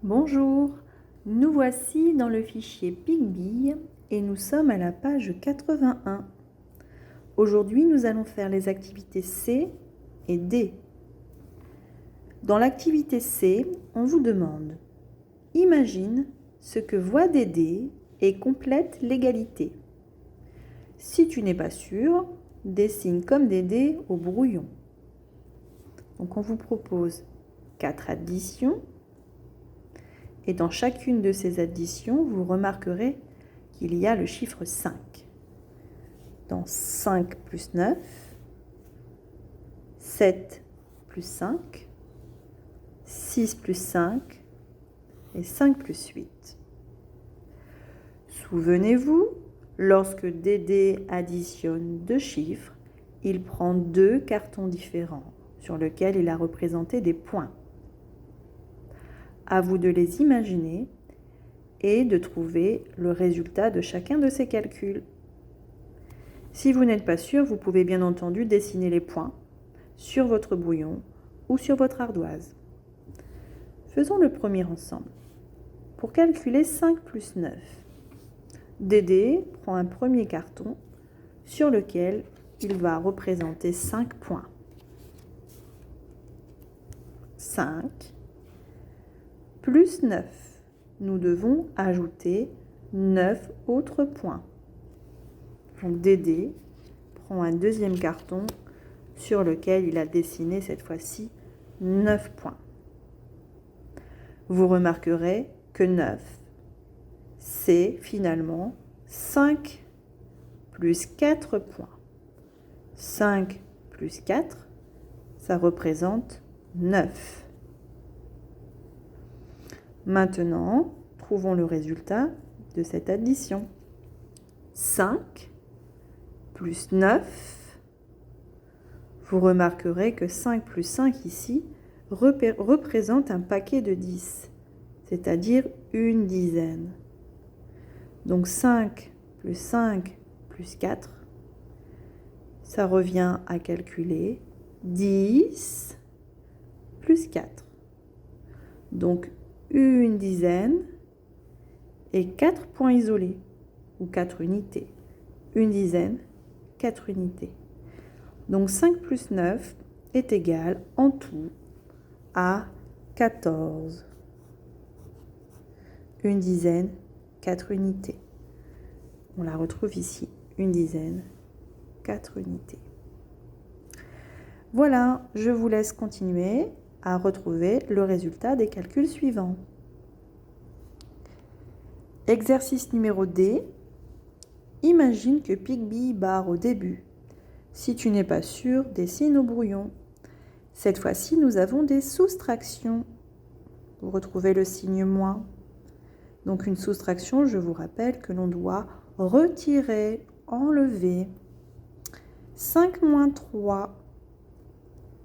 Bonjour, nous voici dans le fichier PicBee et nous sommes à la page 81. Aujourd'hui, nous allons faire les activités C et D. Dans l'activité C, on vous demande « Imagine ce que voit Dédé et complète l'égalité. » Si tu n'es pas sûr, dessine comme Dédé au brouillon. Donc on vous propose 4 additions. Et dans chacune de ces additions, vous remarquerez qu'il y a le chiffre 5. Dans 5 plus 9, 7 plus 5, 6 plus 5 et 5 plus 8. Souvenez-vous, lorsque Dédé additionne deux chiffres, il prend deux cartons différents sur lesquels il a représenté des points. À vous de les imaginer et de trouver le résultat de chacun de ces calculs. Si vous n'êtes pas sûr, vous pouvez bien entendu dessiner les points sur votre brouillon ou sur votre ardoise. Faisons le premier ensemble. Pour calculer 5 plus 9, Dédé prend un premier carton sur lequel il va représenter 5 points. 5 plus 9. Nous devons ajouter 9 autres points. Donc Dédé prend un deuxième carton sur lequel il a dessiné cette fois-ci 9 points. Vous remarquerez que 9, c'est finalement 5 plus 4 points. 5 plus 4, ça représente 9. Maintenant, trouvons le résultat de cette addition. 5 plus 9, vous remarquerez que 5 plus 5 ici représente un paquet de 10, c'est-à-dire une dizaine. Donc 5 plus 5 plus 4, ça revient à calculer 10 plus 4. Donc une dizaine et 4 points isolés, ou 4 unités. Une dizaine, 4 unités. Donc 5 plus 9 est égal en tout à 14. Une dizaine, 4 unités. On la retrouve ici. Une dizaine, 4 unités. Voilà, je vous laisse continuer à retrouver le résultat des calculs suivants. Exercice numéro D. Imagine que PicBee barre au début. Si tu n'es pas sûr, dessine au brouillon. Cette fois-ci, nous avons des soustractions. Vous retrouvez le signe moins. Donc une soustraction, je vous rappelle que l'on doit retirer, enlever. 5 moins 3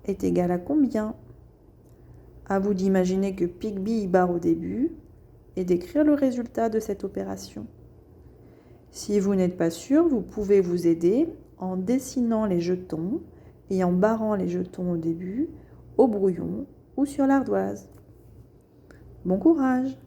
est égal à combien? À vous d'imaginer que PicBee barre au début et d'écrire le résultat de cette opération. Si vous n'êtes pas sûr, vous pouvez vous aider en dessinant les jetons et en barrant les jetons au début, au brouillon ou sur l'ardoise. Bon courage!